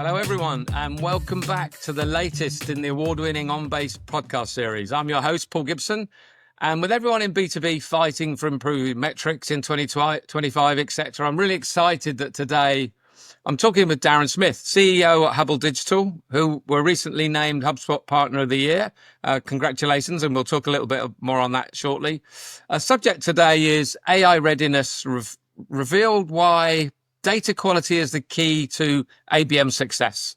Hello, everyone, and welcome back to the latest in the award-winning OnBase Podcast series. I'm your host, Paul Gibson, and with everyone in B2B fighting for improving metrics in 2025, etc., I'm really excited that today I'm talking with Daryn Smith, CEO at Hubble Digital, who were recently named HubSpot Partner of the Year. Congratulations, and we'll talk a little bit more on that shortly. Subject today is AI Readiness revealed why data quality is the key to ABM success.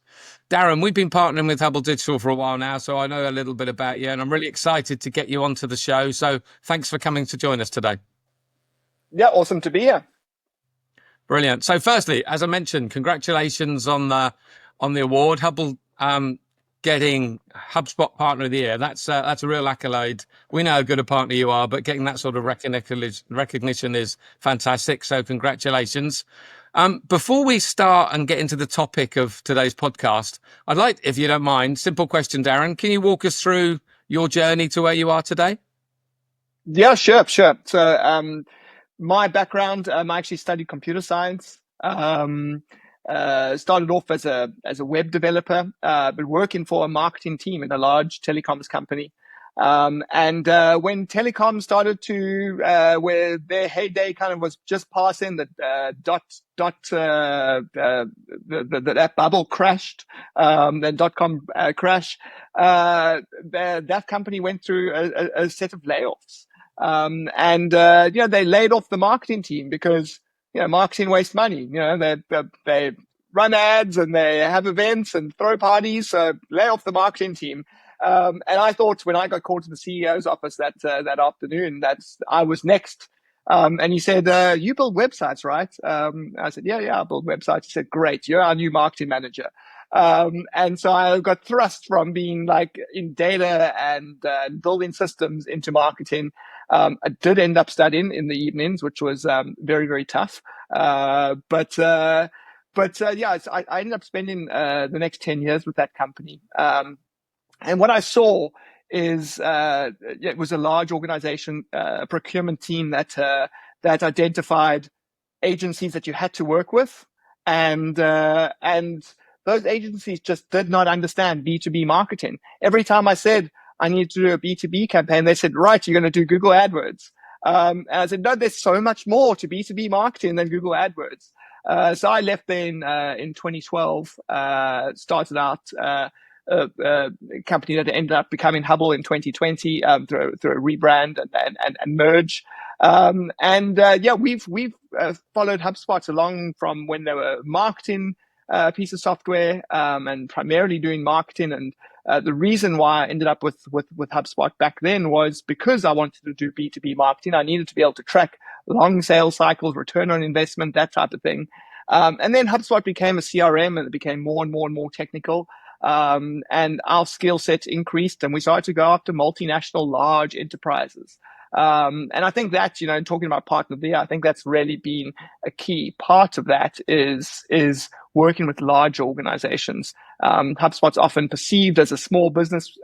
Daryn, we've been partnering with Hubble Digital for a while now, so I know a little bit about you, and I'm really excited to get you onto the show. So thanks for coming to join us today. Yeah, awesome to be here. Brilliant. So firstly, as I mentioned, congratulations on the award. Hubble getting HubSpot Partner of the Year. That's a real accolade. We know how good a partner you are, but getting that sort of recognition is fantastic. So congratulations. Before we start and get into the topic of today's podcast, I'd like, if you don't mind, simple question, Daryn, can you walk us through your journey to where you are today? Yeah, sure. So my background, I actually studied computer science. Started off as a web developer, but working for a marketing team in a large telecoms company. And when telecom started to where their heyday kind of was just passing, that that bubble crashed, the dot-com crash, that company went through a set of layoffs. They laid off the marketing team because marketing wastes money. They run ads and they have events and throw parties, so lay off the marketing team. And I thought when I got called to the CEO's office that afternoon that I was next. And he said, "You build websites, right?" I said, "Yeah, I build websites." He said, "Great, you're our new marketing manager." And so I got thrust from being like in data and building systems into marketing. I did end up studying in the evenings, which was very, very tough. I ended up spending the next 10 years with that company. And what I saw is it was a large organization, procurement team that identified agencies that you had to work with, and those agencies just did not understand B2B marketing. Every time I said I need to do a B2B campaign, they said, "Right, you're going to do Google AdWords." And I said, "No, there's so much more to B2B marketing than Google AdWords." So I left there in 2012, started out a company that ended up becoming Hubble in 2020 through a rebrand and merge. We've followed HubSpot along from when they were marketing piece of software and primarily doing marketing. And the reason why I ended up with HubSpot back then was because I wanted to do B2B marketing. I needed to be able to track long sales cycles, return on investment, that type of thing. And then HubSpot became a CRM, and it became more and more technical. And our skill set increased, and we started to go after multinational large enterprises. And I think that, talking about partner there, I think that's really been a key part of that is working with large organizations. HubSpot's often perceived as a small business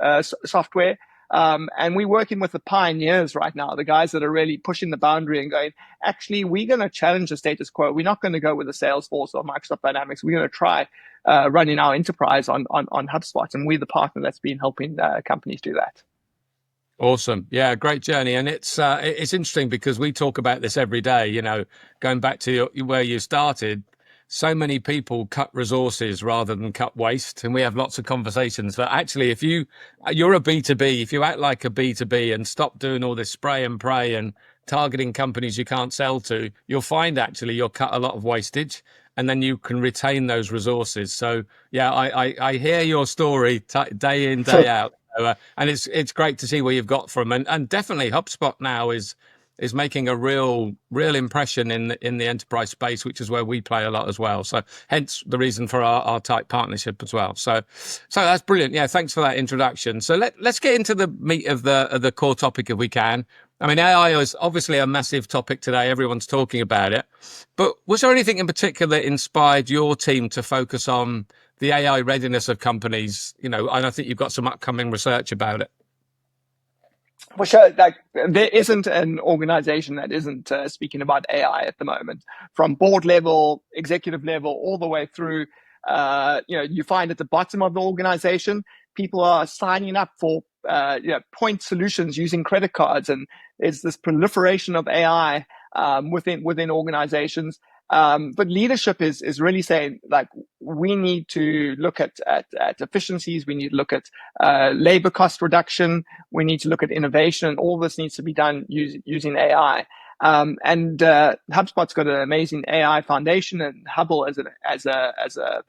software. And we're working with the pioneers right now, the guys that are really pushing the boundary and going, actually, we're going to challenge the status quo. We're not going to go with a Salesforce or Microsoft Dynamics. We're going to try running our enterprise on HubSpot. And we're the partner that's been helping companies do that. Awesome. Yeah, great journey. And it's interesting because we talk about this every day, going back to where you started. So many people cut resources rather than cut waste. And we have lots of conversations that actually, if you're a B2B, if you act like a B2B and stop doing all this spray and pray and targeting companies you can't sell to, you'll find actually you'll cut a lot of wastage and then you can retain those resources. So yeah, I hear your story day in, day out. And it's great to see where you've got from. And definitely HubSpot now is making a real impression in the enterprise space, which is where we play a lot as well. So hence the reason for our tight partnership as well. So that's brilliant. Yeah, thanks for that introduction. So let's get into the meat of the core topic if we can. I mean, AI is obviously a massive topic today. Everyone's talking about it. But was there anything in particular that inspired your team to focus on the AI readiness of companies? And I think you've got some upcoming research about it. Well, sure. There isn't an organization that isn't speaking about AI at the moment, from board level, executive level, all the way through You find at the bottom of the organization, people are signing up for point solutions using credit cards, and there's this proliferation of AI within organizations. But leadership is really saying, like, we need to look at efficiencies. We need to look at labor cost reduction. We need to look at innovation, and all this needs to be done using AI. And HubSpot's got an amazing AI foundation, and Hubble as a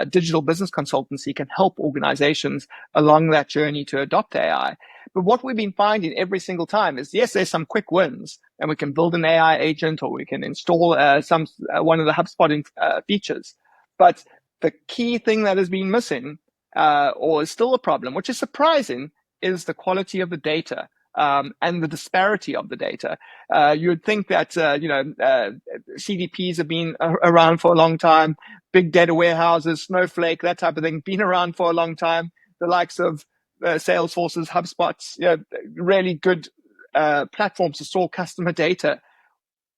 digital business consultancy can help organizations along that journey to adopt AI. But what we've been finding every single time is, yes, there's some quick wins, and we can build an AI agent, or we can install one of the HubSpot features. But the key thing that has been missing, or is still a problem, which is surprising, is the quality of the data. And the disparity of the data. You would think that CDPs have been around for a long time, big data warehouses, Snowflake, that type of thing, been around for a long time. The likes of Salesforce's, HubSpot's, really good platforms to store customer data.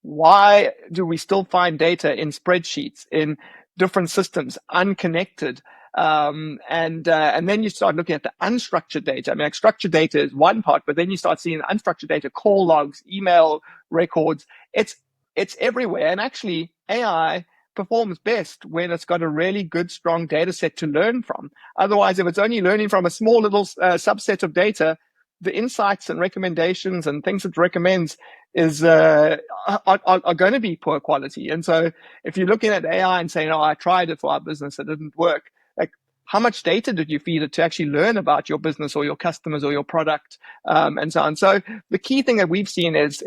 Why do we still find data in spreadsheets, in different systems, unconnected? And then you start looking at the unstructured data. I mean, like, structured data is one part, but then you start seeing unstructured data, call logs, email records. It's everywhere. And actually, AI performs best when it's got a really good, strong data set to learn from. Otherwise, if it's only learning from a small little subset of data, the insights and recommendations and things it recommends are going to be poor quality. And so if you're looking at AI and saying, oh, I tried it for our business, it didn't work, like, how much data did you feed it to actually learn about your business or your customers or your product, and so on? So the key thing that we've seen is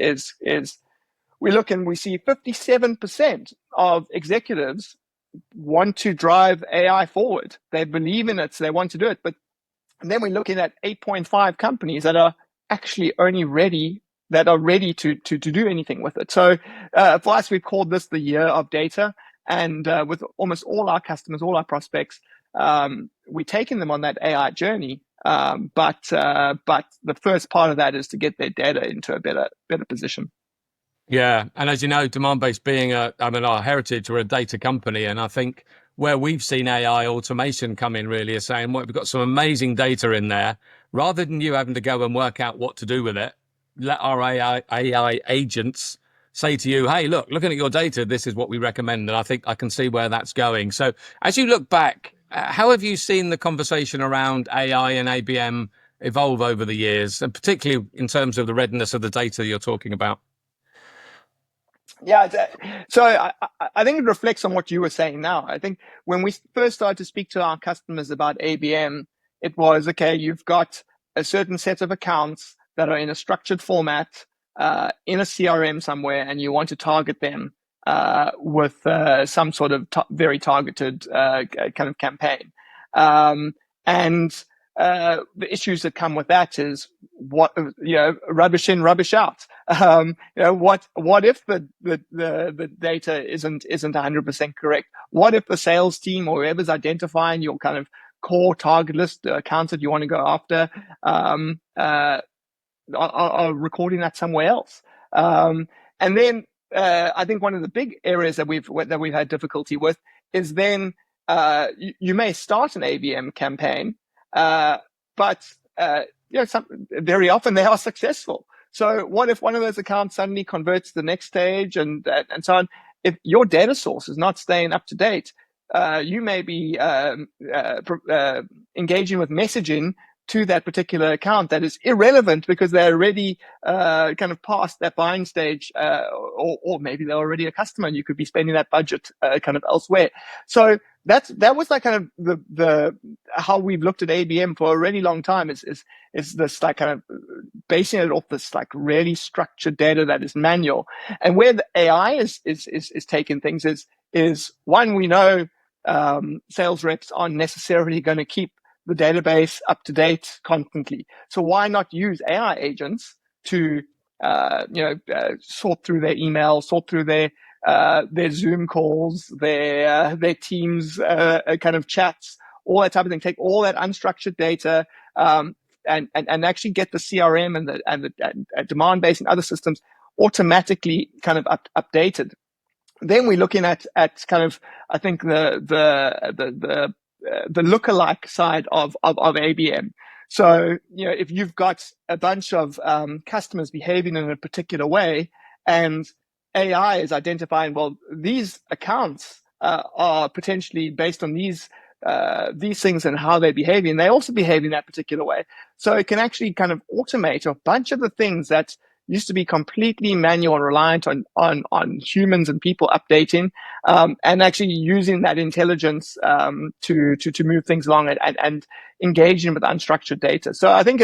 we look and we see 57% of executives want to drive AI forward. They believe in it, so they want to do it. But then we're looking at 8.5 companies that are actually only ready to do anything with it. So for us, we've called this the year of data. And with almost all our customers, all our prospects, we're taking them on that AI journey. But the first part of that is to get their data into a better position. Yeah, and as you know, Demandbase being our heritage, we're a data company, and I think where we've seen AI automation come in really is saying, well, we've got some amazing data in there. Rather than you having to go and work out what to do with it, let our AI agents say to you, hey, looking at your data, this is what we recommend. And I think I can see where that's going. So as you look back, how have you seen the conversation around AI and ABM evolve over the years, and particularly in terms of the readiness of the data you're talking about? Yeah, so I think it reflects on what you were saying now. I think when we first started to speak to our customers about ABM, it was, okay, you've got a certain set of accounts that are in a structured format, in a CRM somewhere, and you want to target them with some sort of very targeted kind of campaign. And the issues that come with that is rubbish in, rubbish out. What if the data isn't 100% correct? What if the sales team or whoever's identifying your kind of core target list accounts that you want to go after are recording that somewhere else? And then I think one of the big areas that we've had difficulty with is then you may start an ABM campaign, but very often they are successful. So what if one of those accounts suddenly converts to the next stage and so on? If your data source is not staying up to date, you may be engaging with messaging to that particular account that is irrelevant because they're already kind of past that buying stage, or maybe they're already a customer and you could be spending that budget kind of elsewhere. So that was like kind of the how we've looked at ABM for a really long time is this like kind of basing it off this like really structured data that is manual. And where the AI is taking things is one, we know sales reps aren't necessarily going to keep the database up to date constantly. So why not use AI agents to sort through their emails, sort through their Zoom calls, their Teams kind of chats, all that type of thing. Take all that unstructured data and actually get the CRM and the demand base and other systems automatically kind of updated. Then we're looking at kind of, I think, the lookalike side of ABM. So, if you've got a bunch of customers behaving in a particular way, and AI is identifying, well, these accounts are potentially based on these things and how they're behaving, they also behave in that particular way. So it can actually kind of automate a bunch of the things that used to be completely manual and reliant on humans and people updating, and actually using that intelligence to move things along and engaging with unstructured data. So I think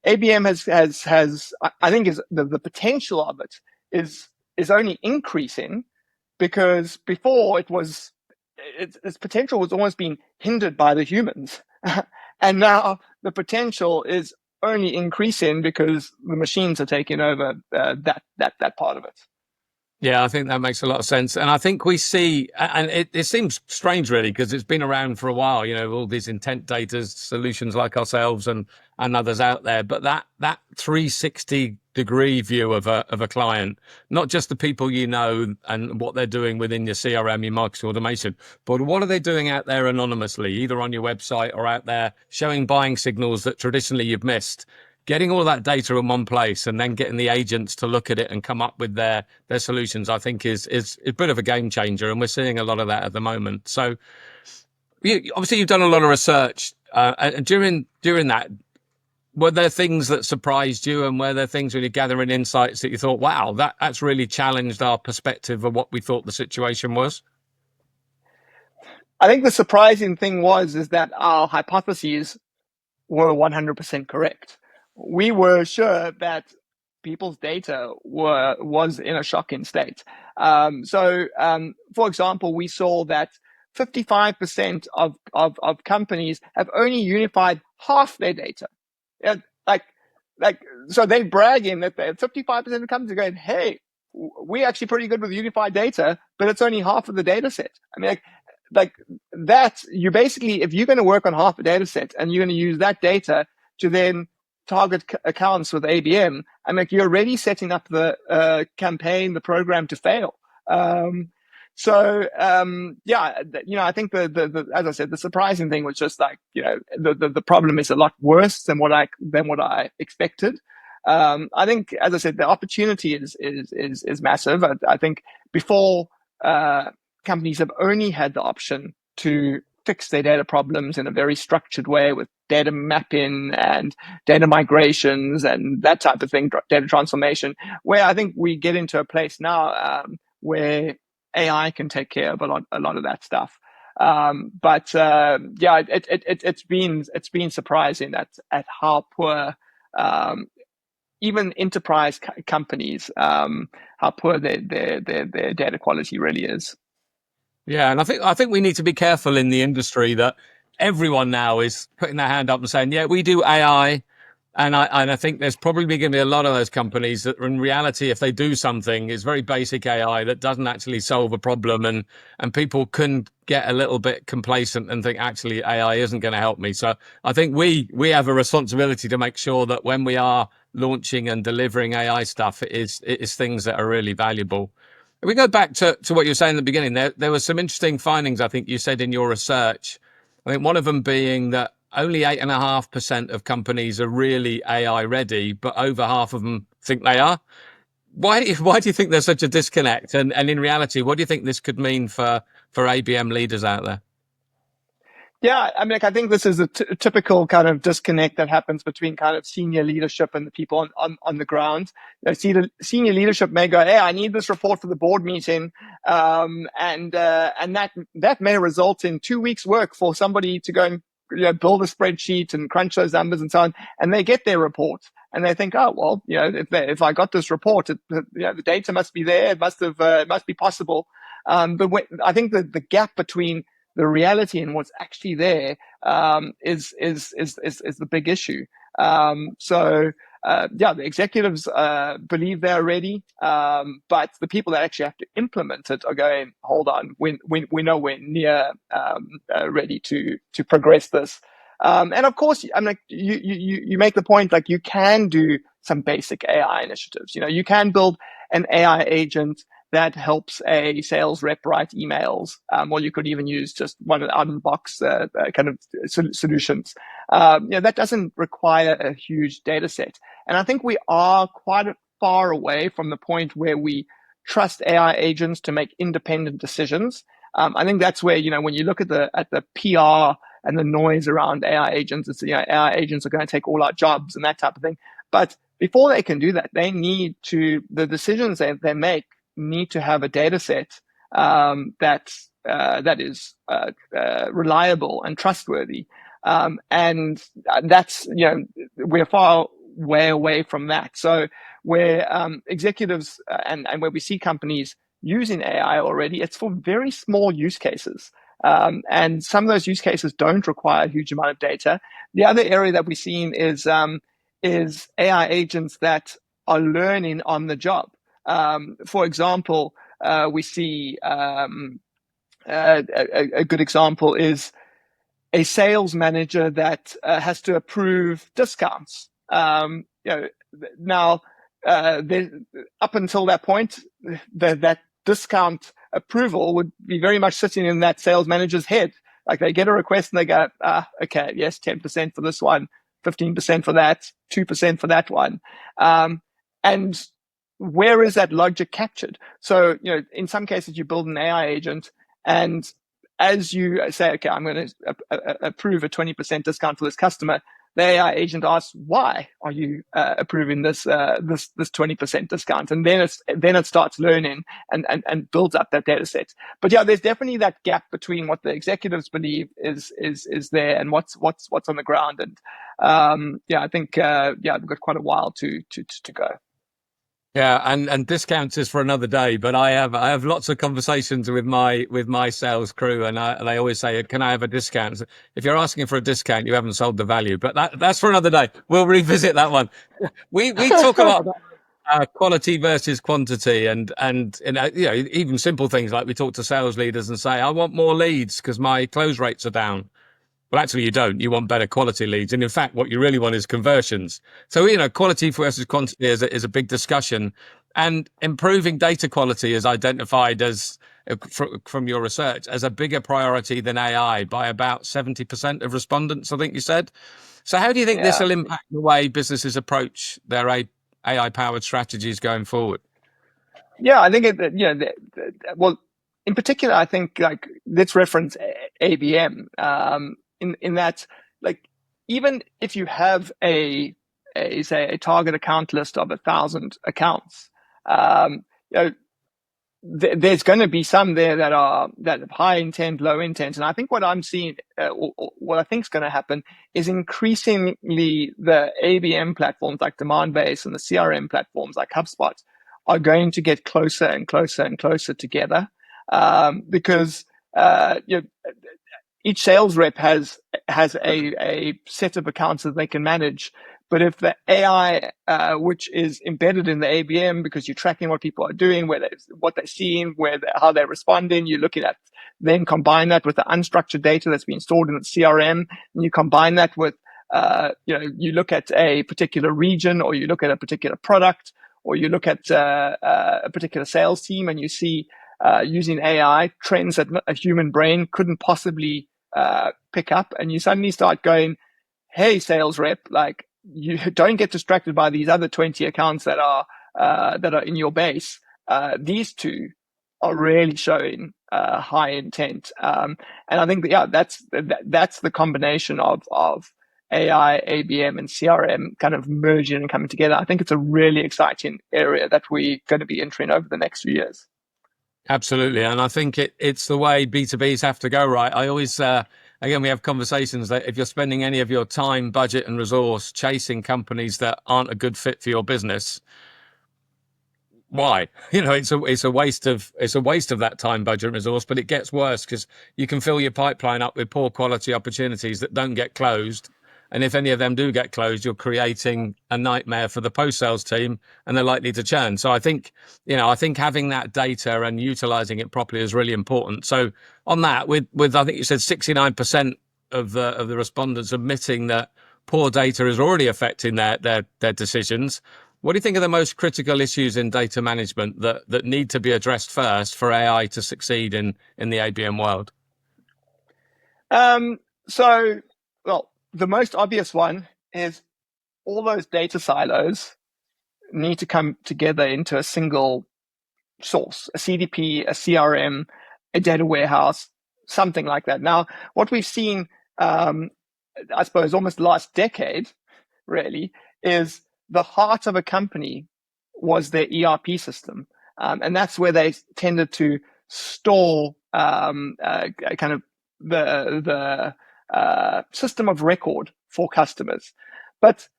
ABM has I think is the potential of it is only increasing, because before its potential was almost being hindered by the humans, and now the potential is only increasing because the machines are taking over that part of it. Yeah, I think that makes a lot of sense. And I think we see, and it seems strange really, because it's been around for a while, all these intent data solutions like ourselves and others out there. But that 360-degree view of a client, not just the people and what they're doing within your CRM, your marketing automation, but what are they doing out there anonymously, either on your website or out there showing buying signals that traditionally you've missed. Getting all that data in one place and then getting the agents to look at it and come up with their solutions, I think is a bit of a game changer. And we're seeing a lot of that at the moment. So obviously you've done a lot of research, and during that, were there things that surprised you, and were there things when you're gathering insights that you thought, wow, that's really challenged our perspective of what we thought the situation was? I think the surprising thing is that our hypotheses were 100% correct. We were sure that people's data was in a shocking state. For example, we saw that 55% of companies have only unified half their data. So they're bragging that 55% of companies are going, hey, we're actually pretty good with unified data, but it's only half of the data set. I mean, like that, you basically, if you're going to work on half a data set and you're going to use that data to then target accounts with ABM, I mean, you're already setting up the campaign, the program to fail. I think as I said, the surprising thing was just the problem is a lot worse than what I expected. I think, as I said, the opportunity is massive. I think before, companies have only had the option to fix their data problems in a very structured way with data mapping and data migrations and that type of thing, data transformation, where I think we get into a place now where AI can take care of a lot of that stuff. It's been surprising at how poor even enterprise companies, how poor their data quality really is. Yeah, and I think we need to be careful in the industry that everyone now is putting their hand up and saying, yeah, we do AI. And I think there's probably going to be a lot of those companies that in reality, if they do something, is very basic AI that doesn't actually solve a problem. And people can get a little bit complacent and think, actually, AI isn't going to help me. So I think we have a responsibility to make sure that when we are launching and delivering AI stuff, it is things that are really valuable. If we go back to what you were saying in the beginning, there were some interesting findings, I think you said in your research. I think one of them being that only 8.5% of companies are really AI ready, but over half of them think they are. Why do you think there's such a disconnect? And in reality, what do you think this could mean for ABM leaders out there? Yeah, I mean, I think this is a typical kind of disconnect that happens between kind of senior leadership and the people on the ground. Senior leadership may go, "Hey, I need this report for the board meeting," and that may result in 2 weeks' work for somebody to go and build a spreadsheet and crunch those numbers and so on. And they get their report and they think, "Oh, well, if I got this report, the data must be there. It must be possible." But I think the gap between the reality and what's actually there is the big issue. The executives believe they're ready, but the people that actually have to implement it are going, hold on, we're nowhere near ready to progress this. And of course, I mean, you make the point, like, you can do some basic AI initiatives. You can build an AI agent that helps a sales rep write emails, or you could even use just one out-of-the-box kind of solutions. That doesn't require a huge data set. And I think we are quite far away from the point where we trust AI agents to make independent decisions. I think that's where, when you look at the PR and the noise around AI agents, it's, AI agents are going to take all our jobs and that type of thing. But before they can do that, the decisions they make need to have a data set that is reliable and trustworthy. And that's, we're far way away from that. So where executives and where we see companies using AI already, it's for very small use cases. And some of those use cases don't require a huge amount of data. The other area that we're seeing is AI agents that are learning on the job. For example, we see a good example is a sales manager that has to approve discounts. Now, up until that point, that discount approval would be very much sitting in that sales manager's head. Like they get a request and they go, okay, yes, 10% for this one, 15% for that, 2% for that one. And where is that logic captured? So, in some cases you build an AI agent, and as you say, okay, I'm going to approve a 20% discount for this customer, the AI agent asks, why are you approving this 20% discount? And then it starts learning and builds up that data set. But yeah, there's definitely that gap between what the executives believe is there and what's on the ground. And I think we've got quite a while to go. Yeah, and discounts is for another day. But I have lots of conversations with my sales crew, and they always say, "Can I have a discount?" If you're asking for a discount, you haven't sold the value. But that's for another day. We'll revisit that one. We talk a lot about quality versus quantity, and even simple things like we talk to sales leaders and say, "I want more leads because my close rates are down." Well, actually, you don't. You want better quality leads. And in fact, what you really want is conversions. So, quality versus quantity is a big discussion. And improving data quality is identified as, from your research, as a bigger priority than AI by about 70% of respondents, I think you said. So how do you think this will impact the way businesses approach their AI-powered strategies going forward? Yeah, I think well, in particular, I think let's reference ABM. In that, even if you have a target account list of 1,000 accounts, there's going to be some there that have high intent, low intent. And I think what I'm seeing, or what I think is going to happen, is increasingly the ABM platforms like Demandbase and the CRM platforms like HubSpot are going to get closer and closer and closer together, because each sales rep has a set of accounts that they can manage. But if the AI, which is embedded in the ABM, because you're tracking what people are doing, what they're seeing, how they're responding, you're looking at, then combine that with the unstructured data that's been stored in the CRM, and you combine that with, you look at a particular region, or you look at a particular product, or you look at a particular sales team, and you see using AI trends that a human brain couldn't possibly pick up, and you suddenly start going, hey, sales rep, you don't get distracted by these other 20 accounts that are in your base. These two are really showing high intent, and I think that's the combination of AI, ABM, and CRM kind of merging and coming together. I think it's a really exciting area that we're going to be entering over the next few years. Absolutely. And I think it's the way B2Bs have to go, right? I always, again, we have conversations that if you're spending any of your time, budget and resource chasing companies that aren't a good fit for your business, why? It's a waste of that time, budget and resource, but it gets worse because you can fill your pipeline up with poor quality opportunities that don't get closed. And if any of them do get closed, you're creating a nightmare for the post-sales team, and they're likely to churn. So I think having that data and utilizing it properly is really important. So on that, with I think you said 69% of the respondents admitting that poor data is already affecting their decisions. What do you think are the most critical issues in data management that need to be addressed first for AI to succeed in the ABM world? Well, the most obvious one is all those data silos need to come together into a single source, a CDP, a CRM, a data warehouse, something like that. Now, what we've seen, I suppose, almost the last decade, really, is the heart of a company was their ERP system. And that's where they tended to store kind of the system of record for customers. But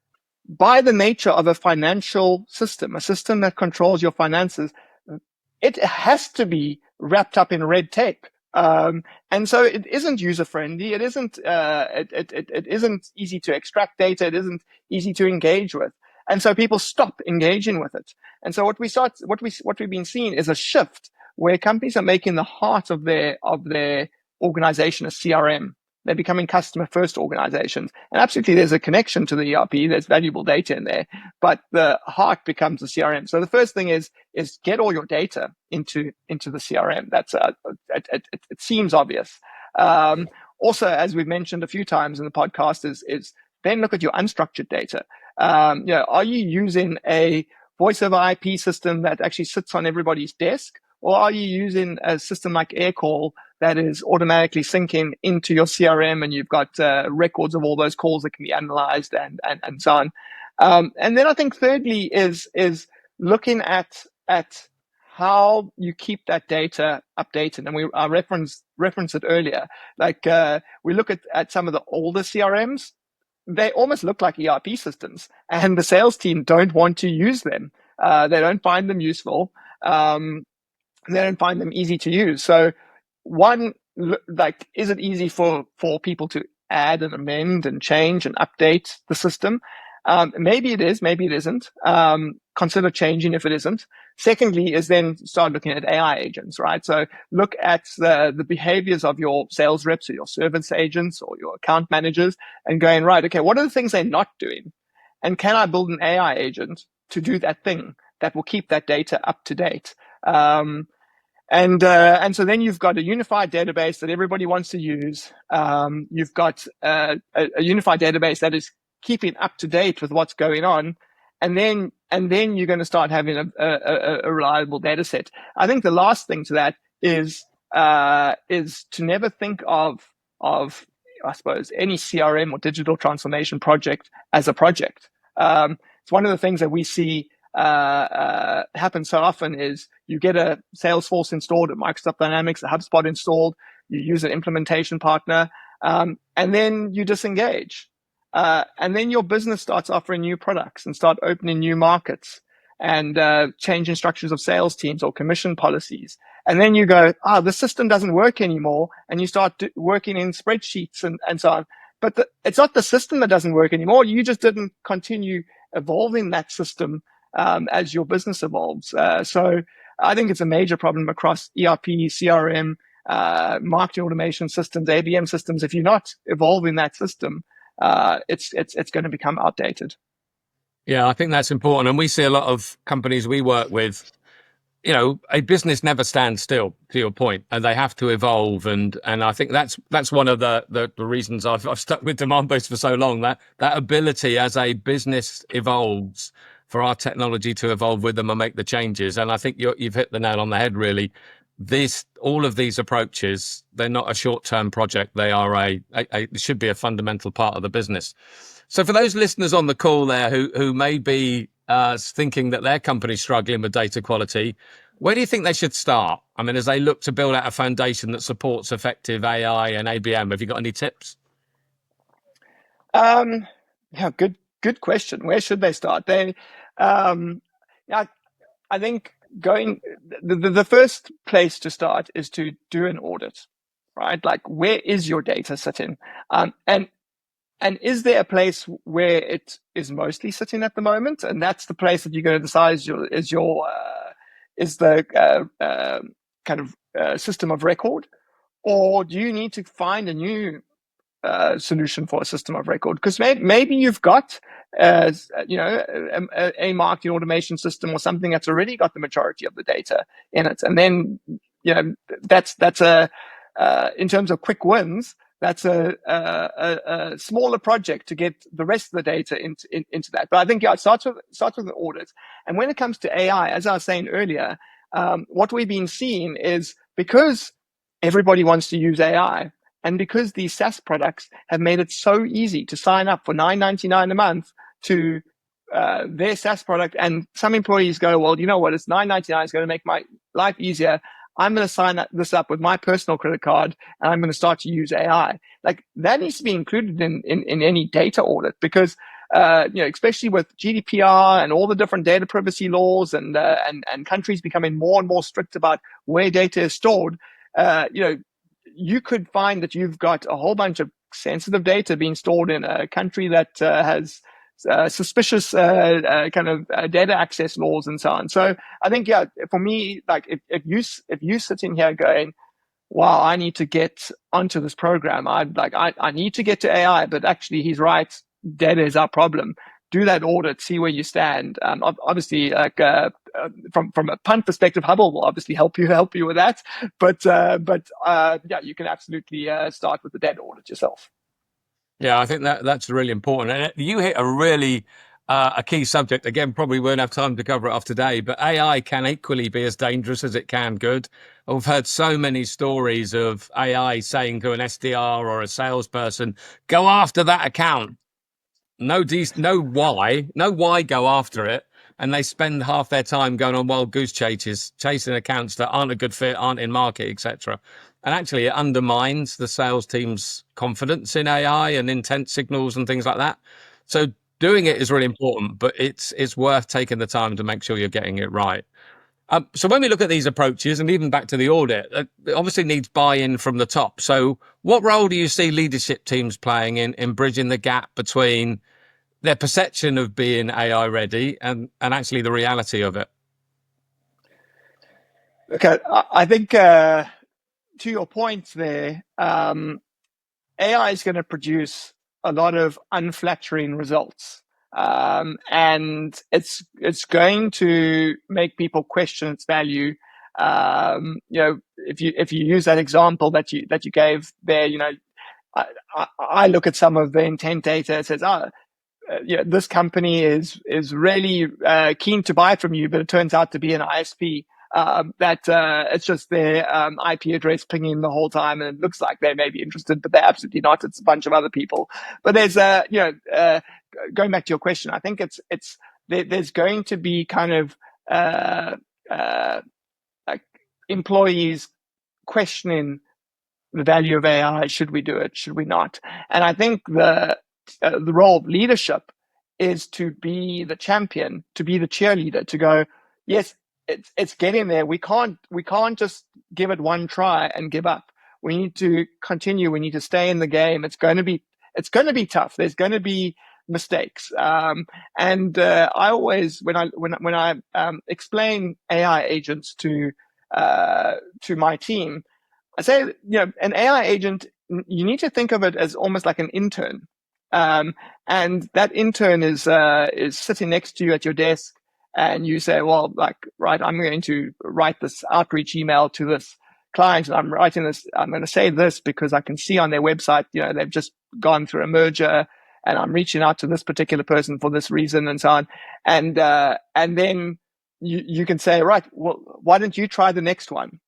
by the nature of a financial system, a system that controls your finances, it has to be wrapped up in red tape. And so it isn't user friendly. It isn't easy to extract data. It isn't easy to engage with. And so people stop engaging with it. And so what we've been seeing is a shift where companies are making the heart of their organization a CRM. They're becoming customer first organizations. And absolutely there's a connection to the ERP. There's valuable data in there, but the heart becomes the CRM. So the first thing is get all your data into the CRM. That's it seems obvious. Also, as we've mentioned a few times in the podcast, is then look at your unstructured data. Are you using a voice over IP system that actually sits on everybody's desk? Or are you using a system like AirCall that is automatically syncing into your CRM and you've got records of all those calls that can be analyzed and so on? And then I think thirdly is looking at how you keep that data updated. And I referenced it earlier. Like we look at some of the older CRMs. They almost look like ERP systems, and the sales team don't want to use them. They don't find them useful. They don't find them easy to use. So one, like, is it easy for people to add and amend and change and update the system? Maybe it is, maybe it isn't. Consider changing if it isn't. Secondly is then start looking at AI agents, right? So look at the behaviors of your sales reps or your service agents or your account managers and going, right, okay, what are the things they're not doing? And can I build an AI agent to do that thing that will keep that data up to date? And so then you've got a unified database that everybody wants to use. You've got a unified database that is keeping up to date with what's going on. And then you're going to start having a reliable data set. I think the last thing to that is to never think of, I suppose, any CRM or digital transformation project as a project. It's one of the things that we see happens so often is you get a Salesforce installed, a Microsoft Dynamics, a HubSpot installed, you use an implementation partner, and then you disengage. And then your business starts offering new products and start opening new markets and changing structures of sales teams or commission policies. And then you go, the system doesn't work anymore. And you start working in spreadsheets and so on. But it's not the system that doesn't work anymore. You just didn't continue evolving that system as your business evolves. So I think it's a major problem across ERP, CRM, marketing automation systems, ABM systems. If you're not evolving that system, it's going to become outdated. Yeah, I think that's important. And we see a lot of companies we work with, a business never stands still, to your point, and they have to evolve. And I think that's one of the reasons I've stuck with demand-based for so long, that ability as a business evolves for our technology to evolve with them and make the changes. And I think you've hit the nail on the head, really. All of these approaches, they're not a short-term project. They are should be a fundamental part of the business. So for those listeners on the call there who may be thinking that their company's struggling with data quality, where do you think they should start? I mean, as they look to build out a foundation that supports effective AI and ABM, have you got any tips? Yeah, good question. Where should they start? I think the first place to start is to do an audit, right? Like, where is your data sitting? And is there a place where it is mostly sitting at the moment? And that's the place that you're going to decide is the kind of system of record, or do you need to find a new solution for a system of record, because maybe you've got a marketing automation system or something that's already got the majority of the data in it, and then that's a in terms of quick wins, that's a smaller project to get the rest of the data into that. But I think it starts with the audit. And when it comes to AI, as I was saying earlier, what we've been seeing is, because everybody wants to use AI, and because these SaaS products have made it so easy to sign up for $9.99 a month to their SaaS product, and some employees go, well, you know what, it's $9.99, it's going to make my life easier. I'm going to sign this up with my personal credit card, and I'm going to start to use AI. Like, that needs to be included in any data audit, because especially with GDPR and all the different data privacy laws, and countries becoming more and more strict about where data is stored, you could find that you've got a whole bunch of sensitive data being stored in a country that has suspicious kind of data access laws and so on. So I think, for me, like, if you sitting here going, wow, I need to get onto this program, I need to get to AI, but actually he's right, data is our problem. Do that audit, see where you stand. Obviously, like from a punt perspective, Hubble will obviously help you with that. But you can absolutely start with the data audit yourself. Yeah, I think that's really important. And you hit a really a key subject. Again, probably won't have time to cover it off today, but AI can equally be as dangerous as it can good. I've heard so many stories of AI saying to an SDR or a salesperson, go after that account. No why go after it. And they spend half their time going on wild goose chases, chasing accounts that aren't a good fit, aren't in market, etc. And actually, it undermines the sales team's confidence in AI and intent signals and things like that. So doing it is really important, but it's worth taking the time to make sure you're getting it right. So when we look at these approaches, and even back to the audit, it obviously needs buy-in from the top. So what role do you see leadership teams playing in bridging the gap between their perception of being AI ready and actually the reality of it? Okay, I think to your point there, AI is going to produce a lot of unflattering results, and it's going to make people question its value. If you use that example that you gave there, I look at some of the intent data. It says, this company is really keen to buy from you, but it turns out to be an ISP. It's just their IP address pinging the whole time, and it looks like they may be interested, but they're absolutely not. It's a bunch of other people. But there's going back to your question, I think there's going to be kind of like employees questioning the value of AI. Should we do it? Should we not? And I think the role of leadership is to be the champion, to be the cheerleader, to go, yes, it's getting there. We can't just give it one try and give up. We need to continue. We need to stay in the game. It's going to be tough. There's going to be mistakes. And I always, when I explain AI agents to my team, I say, an AI agent, you need to think of it as almost like an intern. And that intern is sitting next to you at your desk, and you say, well, like, right, I'm going to write this outreach email to this client, and I'm going to say this because I can see on their website, they've just gone through a merger, and I'm reaching out to this particular person for this reason, and so on. And then you can say, right, well, why don't you try the next one?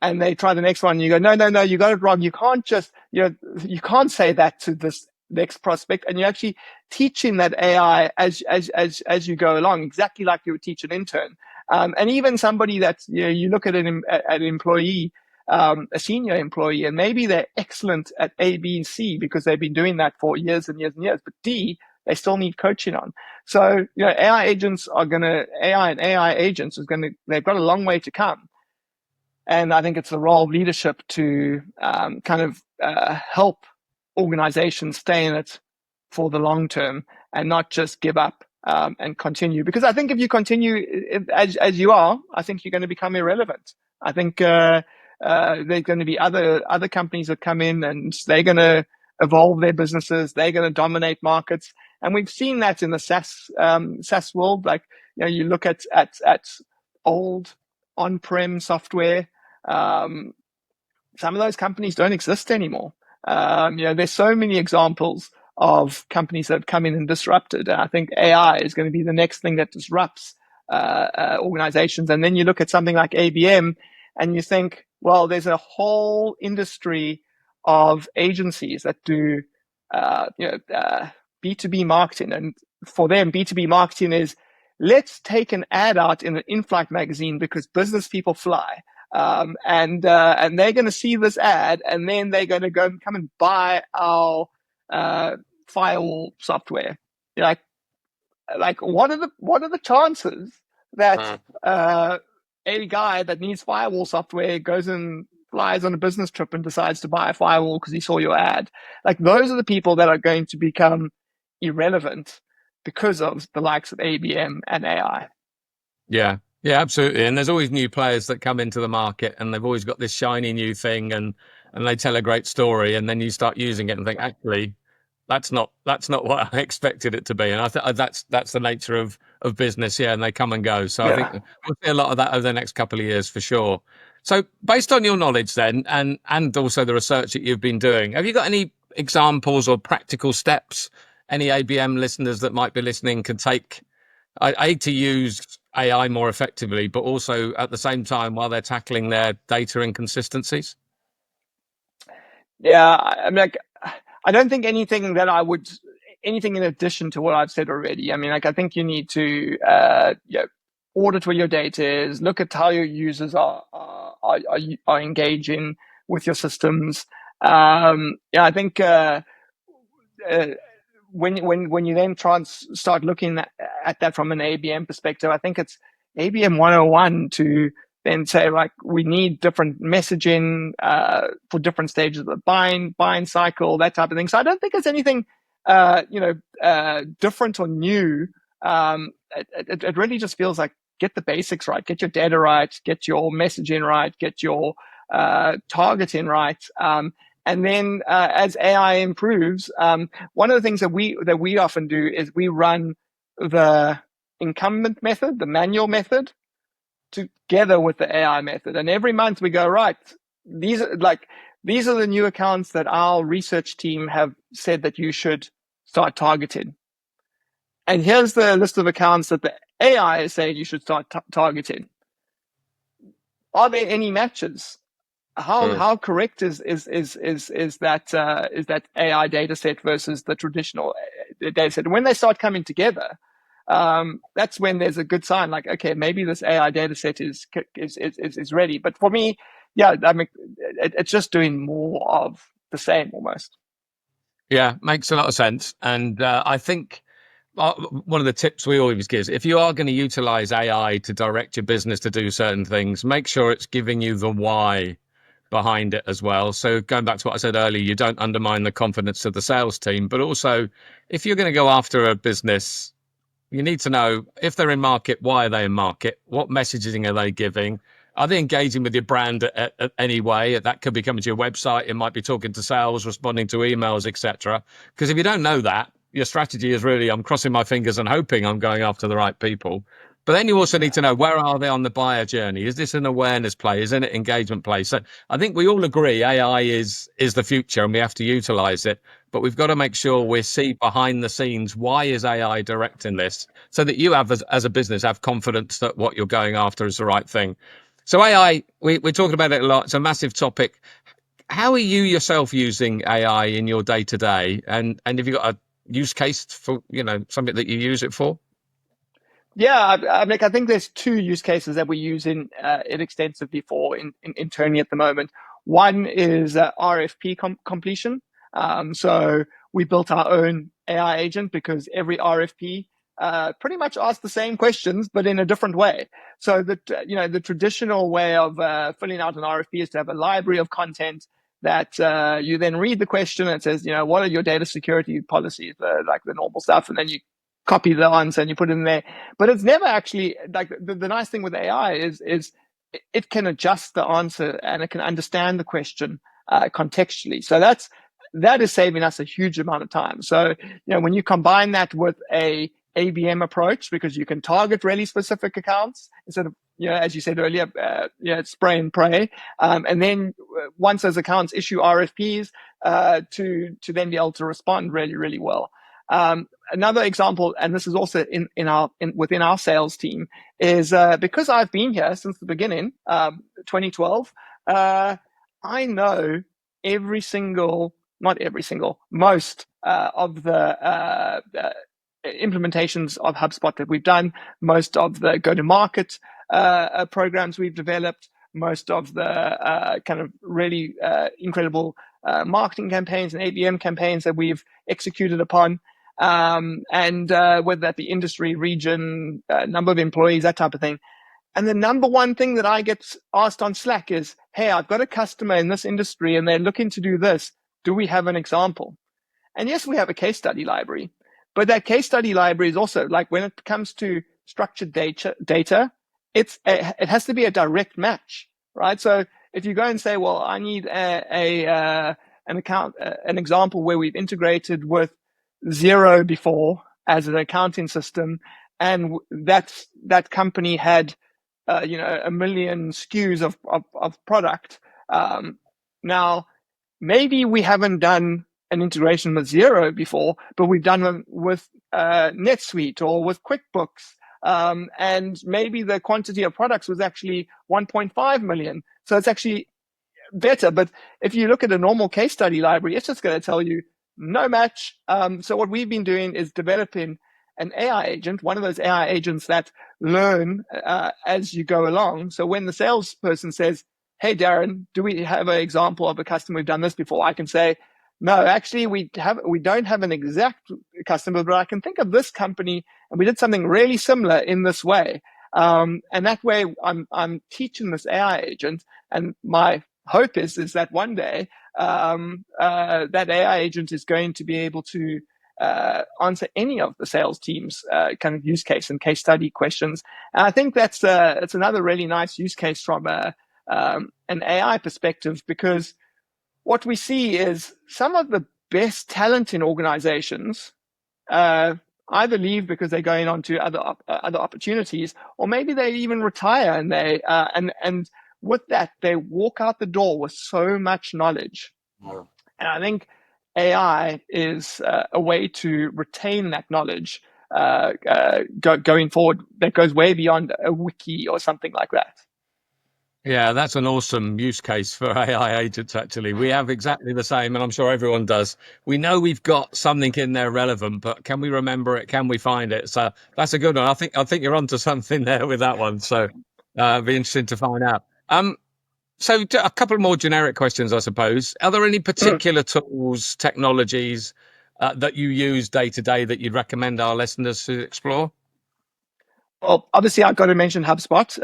And they try the next one, and you go, no, you got it wrong. You can't just, you can't say that to this next prospect. And you're actually teaching that AI as you go along, exactly like you would teach an intern. And even somebody that's, you look at an employee, a senior employee, and maybe they're excellent at A, B, and C because they've been doing that for years and years and years. But D, they still need coaching on. So, AI agents and AI agents they've got a long way to come. And I think it's the role of leadership to kind of help organizations stay in it for the long term and not just give up and continue. Because I think if you continue as you are, I think you're going to become irrelevant. I think there's going to be other companies that come in, and they're going to evolve their businesses. They're going to dominate markets. And we've seen that in the SaaS world. Like, you look at old on-prem software. Some of those companies don't exist anymore. There's so many examples of companies that have come in and disrupted. And I think AI is going to be the next thing that disrupts organizations. And then you look at something like ABM and you think, well, there's a whole industry of agencies that do B2B marketing. And for them, B2B marketing is, let's take an ad out in an in-flight magazine because business people fly. And they're going to see this ad, and then they're going to come and buy our firewall software. Like what are the chances that a guy that needs firewall software goes and flies on a business trip and decides to buy a firewall because he saw your ad? Like, those are the people that are going to become irrelevant because of the likes of ABM and AI. Yeah. Yeah, absolutely. And there's always new players that come into the market, and they've always got this shiny new thing, and they tell a great story, and then you start using it and think, actually, that's not what I expected it to be. And I think that's the nature of business. Yeah, and they come and go. So I think we'll see a lot of that over the next couple of years for sure. So based on your knowledge then, and also the research that you've been doing, have you got any examples or practical steps any ABM listeners that might be listening can take to use AI more effectively, but also at the same time while they're tackling their data inconsistencies? Yeah, I don't think anything in addition to what I've said already. I mean, I think you need to audit where your data is, look at how your users are engaging with your systems. I think when you then try and start looking at that from an ABM perspective, I think it's ABM 101 to then say, like, we need different messaging for different stages of the buying cycle, that type of thing. So I don't think it's anything different or new. It really just feels like, get the basics right, get your data right, get your messaging right, get your targeting right. And then as AI improves, one of the things that we often do is we run the incumbent method, the manual method, together with the AI method. And every month we go, right, these are the new accounts that our research team have said that you should start targeting. And here's the list of accounts that the AI is saying you should start targeting. Are there any matches? How correct is that AI data set versus the traditional data set? And when they start coming together, that's when there's a good sign. Like, okay, maybe this AI data set is ready. But for me, I mean, it's just doing more of the same almost. Yeah, makes a lot of sense. And I think one of the tips we always give is, if you are going to utilize AI to direct your business to do certain things, make sure it's giving you the why behind it as well. So going back to what I said earlier, you don't undermine the confidence of the sales team, but also if you're going to go after a business, you need to know if they're in market, why are they in market? What messaging are they giving? Are they engaging with your brand at any way? That could be coming to your website. It might be talking to sales, responding to emails, etc. Because if you don't know that, your strategy is really, I'm crossing my fingers and hoping I'm going after the right people. But then you also need to know, where are they on the buyer journey? Is this an awareness play? Is it an engagement play? So I think we all agree AI is the future and we have to utilize it. But we've got to make sure we see behind the scenes, why is AI directing this? So that you have, as a business, have confidence that what you're going after is the right thing. So AI, we're talking about it a lot. It's a massive topic. How are you yourself using AI in your day-to-day? And have you got a use case for, something that you use it for? Yeah, I think there's two use cases that we use it extensively for internally at the moment. One is RFP completion. So we built our own AI agent because every RFP pretty much asks the same questions, but in a different way. So the traditional way of filling out an RFP is to have a library of content that you then read the question and it says, what are your data security policies, like the normal stuff, and then you copy the answer and you put it in there. But it's never actually, like, the nice thing with AI is it can adjust the answer and it can understand the question contextually. So that's that is saving us a huge amount of time. So, when you combine that with a ABM approach, because you can target really specific accounts instead of, as you said earlier, spray and pray. And then once those accounts issue RFPs, to then be able to respond really, really well. Another example, and this is also within our sales team, is because I've been here since the beginning, 2012, I know most of the implementations of HubSpot that we've done, most of the go-to-market programs we've developed, most of the kind of really incredible marketing campaigns and ABM campaigns that we've executed upon, and whether that be industry, region, number of employees, that type of thing. And the number one thing that I get asked on Slack is, hey, I've got a customer in this industry and they're looking to do this. Do we have an example? And yes, we have a case study library, but that case study library is also, like, when it comes to structured data, it has to be a direct match, right? So if you go and say, well, I need an example where we've integrated with Xero before as an accounting system, and that company had 1 million SKUs of product. Now, maybe we haven't done an integration with Xero before, but we've done them with NetSuite or with QuickBooks. And maybe the quantity of products was actually 1.5 million. So it's actually better. But if you look at a normal case study library, it's just going to tell you no match. So what we've been doing is developing an AI agent, one of those AI agents that learn as you go along. So when the salesperson says, hey, Daryn, do we have an example of a customer who've done this before? I can say, no, actually, we don't have an exact customer, but I can think of this company, and we did something really similar in this way. And that way, I'm teaching this AI agent, and my hope is that one day that AI agent is going to be able to answer any of the sales team's kind of use case and case study questions. And I think that's another really nice use case from an AI perspective, because what we see is some of the best talent in organizations either leave because they're going on to other opportunities, or maybe they even retire, and and with that they walk out the door with so much knowledge. And I think AI is a way to retain that knowledge going forward, that goes way beyond a wiki or something like that. Yeah, that's an awesome use case for AI agents, actually. We have exactly the same, and I'm sure everyone does. We know we've got something in there relevant, but can we remember it? Can we find it? So that's a good one. I think you're onto something there with that one. So it'd be interesting to find out. So a couple more generic questions, I suppose. Are there any particular tools, technologies that you use day to day that you'd recommend our listeners to explore? Well, obviously, I've got to mention HubSpot.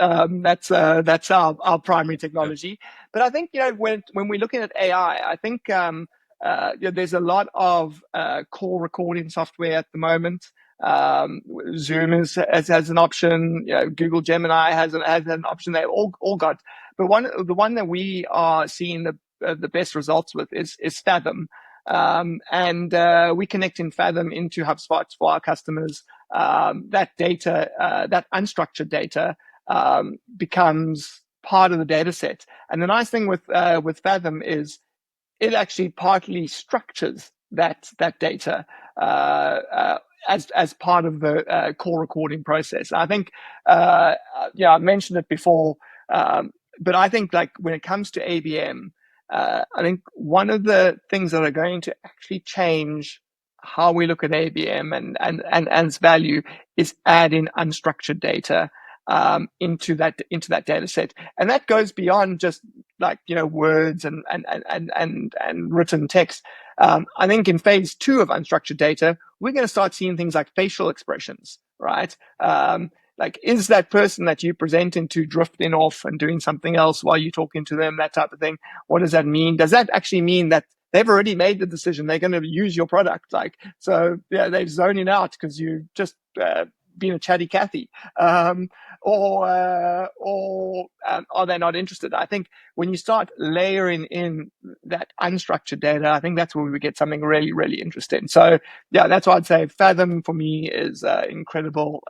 That's our primary technology. But I think, when we're looking at AI, I think there's a lot of call recording software at the moment. Zoom has an option. Google Gemini has an option. They've all got. But the one that we are seeing the best results with is Fathom. And we connect in Fathom into HubSpot for our customers. That data, that unstructured data, becomes part of the data set. And the nice thing with Fathom is it actually partly structures that data as part of the call recording process. I think, I mentioned it before, but I think, like, when it comes to ABM, I think one of the things that are going to actually change how we look at ABM and its value is adding unstructured data into that data set, and that goes beyond just words and written text. I think in phase 2 of unstructured data, we're going to start seeing things like facial expressions, right? Like, is that person that you presenting to drifting off and doing something else while you're talking to them, that type of thing? What does that mean? Does that actually mean that they've already made the decision they're going to use your product? They're zoning out because you just being a chatty Cathy, or are they not interested? I think when you start layering in that unstructured data, I think that's where we get something really, really interesting. So yeah, that's why I'd say Fathom for me is an incredible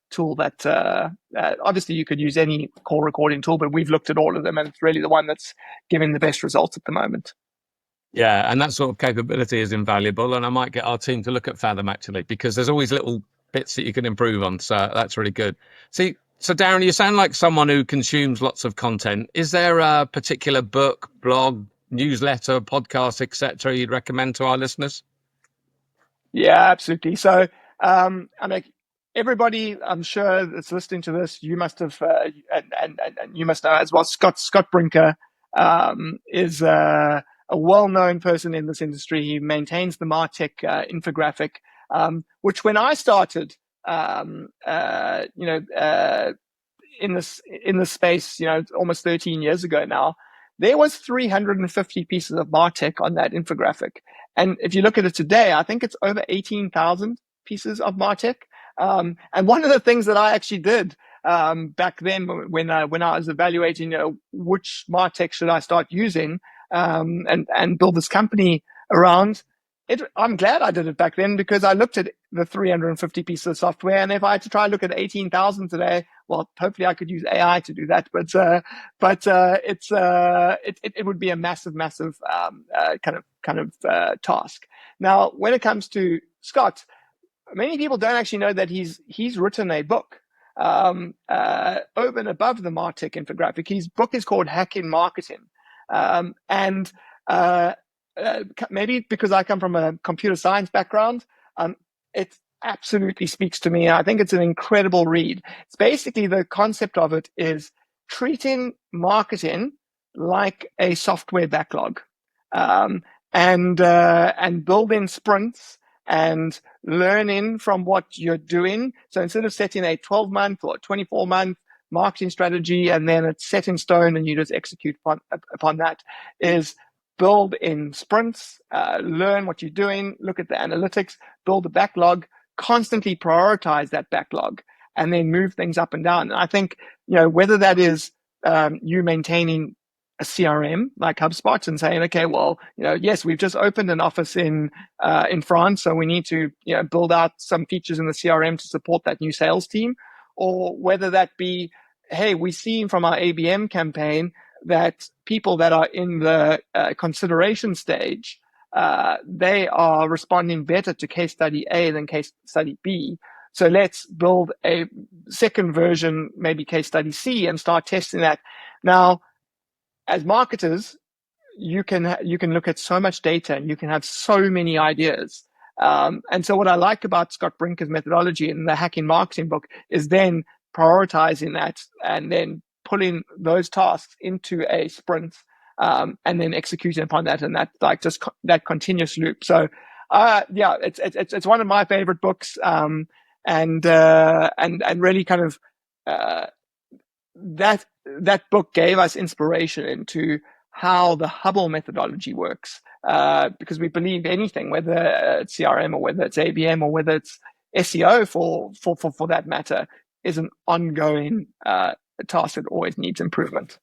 tool that obviously you could use any call recording tool, but we've looked at all of them, and it's really the one that's giving the best results at the moment. Yeah, and that sort of capability is invaluable. And I might get our team to look at Fathom actually, because there's always little bits that you can improve on. So that's really good. See, so Daryn, you sound like someone who consumes lots of content. Is there a particular book, blog, newsletter, podcast, etc. you'd recommend to our listeners? Yeah, absolutely. So, I mean, everybody, I'm sure that's listening to this, you must have, and you must know as well. Scott Brinker is a well-known person in this industry. He maintains the Martech infographic, which when I started, in this space, almost 13 years ago now, there was 350 pieces of Martech on that infographic. And if you look at it today, I think it's over 18,000 pieces of Martech. And one of the things that I actually did back then when I was evaluating, which Martech should I start using and build this company around, I'm glad I did it back then, because I looked at the 350 pieces of software, and if I had to try and look at 18,000 today, well, hopefully I could use AI to do that. But it would be a massive kind of task. Now, when it comes to Scott, many people don't actually know that he's written a book over and above the Martech infographic. His book is called Hacking Marketing, maybe because I come from a computer science background, it absolutely speaks to me. I think it's an incredible read. It's basically, the concept of it is treating marketing like a software backlog, and building sprints and learning from what you're doing. So instead of setting a 12-month or 24-month marketing strategy and then it's set in stone and you just execute upon that, is build in sprints, learn what you're doing, look at the analytics, build a backlog, constantly prioritize that backlog, and then move things up and down. And I think, whether that is you maintaining a CRM like HubSpot and saying, okay, well, yes, we've just opened an office in France, so we need to build out some features in the CRM to support that new sales team, or whether that be, hey, we've seen from our ABM campaign that people that are in the consideration stage, they are responding better to case study A than case study B. So let's build a second version, maybe case study C, and start testing that. Now, as marketers, you can look at so much data and you can have so many ideas. And so what I like about Scott Brinker's methodology in the Hacking Marketing book is then prioritizing that and then pulling those tasks into a sprint, and then executing upon that, and that that continuous loop. So it's one of my favorite books, and really kind of that book gave us inspiration into how the Hubble methodology works, because we believe anything, whether it's CRM or whether it's ABM or whether it's SEO for that matter, is an ongoing task that always needs improvement.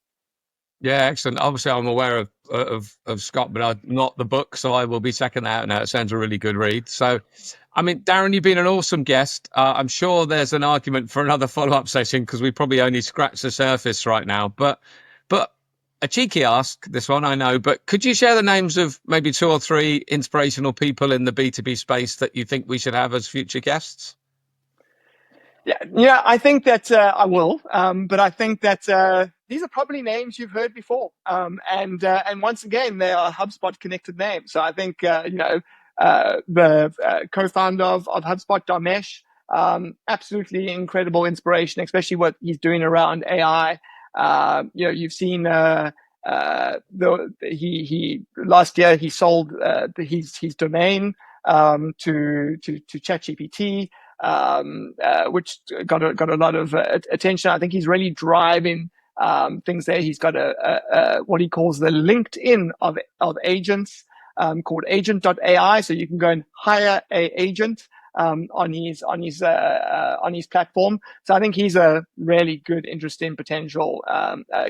Yeah, excellent. Obviously, I'm aware of Scott, but not the book, so I will be checking that out now. It sounds a really good read. So, I mean, Daryn, you've been an awesome guest. I'm sure there's an argument for another follow-up session because we probably only scratched the surface right now. But a cheeky ask, this one, I know, but could you share the names of maybe 2 or 3 inspirational people in the B2B space that you think we should have as future guests? Yeah, I think that I will, but I think that these are probably names you've heard before, and once again, they are HubSpot connected names. So I think the co-founder of HubSpot, Damesh, absolutely incredible inspiration, especially what he's doing around AI. You've seen he last year he sold his domain to ChatGPT. Which got a lot of attention. I think he's really driving things there. He's got a what he calls the LinkedIn of agents, called agent.ai. So you can go and hire a agent on his platform. So I think he's a really good, interesting potential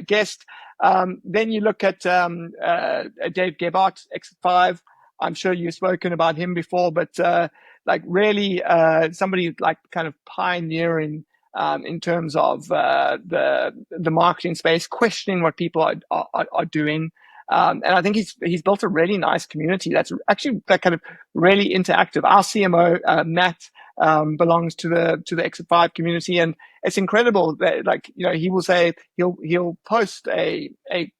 guest. Then you look at Dave Gebhardt, X5. I'm sure you've spoken about him before, but like really somebody like kind of pioneering in terms of the marketing space, questioning what people are doing. And I think he's built a really nice community that's actually that kind of really interactive. Our CMO, Matt, belongs to the X5 community, and it's incredible that, like, you know, he will say he'll post a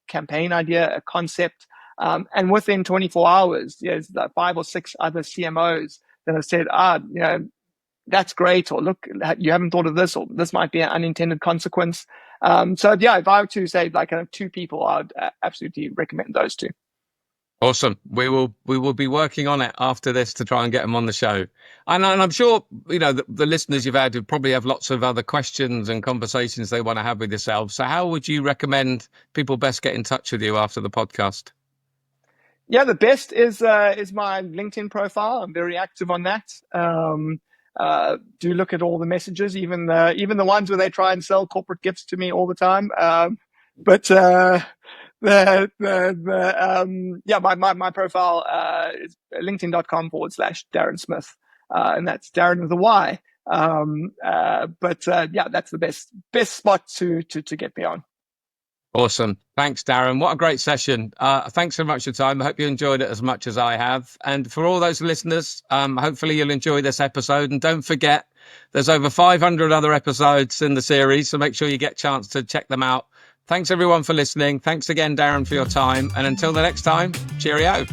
campaign idea, a concept, and within 24 hours, there's like 5 or 6 other CMOs that have said, you know, that's great, or look, you haven't thought of this, or this might be an unintended consequence. So yeah, if I were to say like 2 people, I'd absolutely recommend those 2. Awesome. We will be working on it after this to try and get them on the show. And I'm sure, you know, the listeners you've had probably have lots of other questions and conversations they want to have with yourself. So how would you recommend people best get in touch with you after the podcast? Yeah, the best is my LinkedIn profile. I'm very active on that. Do look at all the messages, even the ones where they try and sell corporate gifts to me all the time. But my profile is linkedin.com/Daryn Smith, and that's Daryn with a Y. Yeah, that's the best spot to get me on. Awesome. Thanks, Daryn. What a great session. Thanks so much for your time. I hope you enjoyed it as much as I have. And for all those listeners, hopefully you'll enjoy this episode. And don't forget, there's over 500 other episodes in the series, so make sure you get a chance to check them out. Thanks, everyone, for listening. Thanks again, Daryn, for your time. And until the next time, cheerio.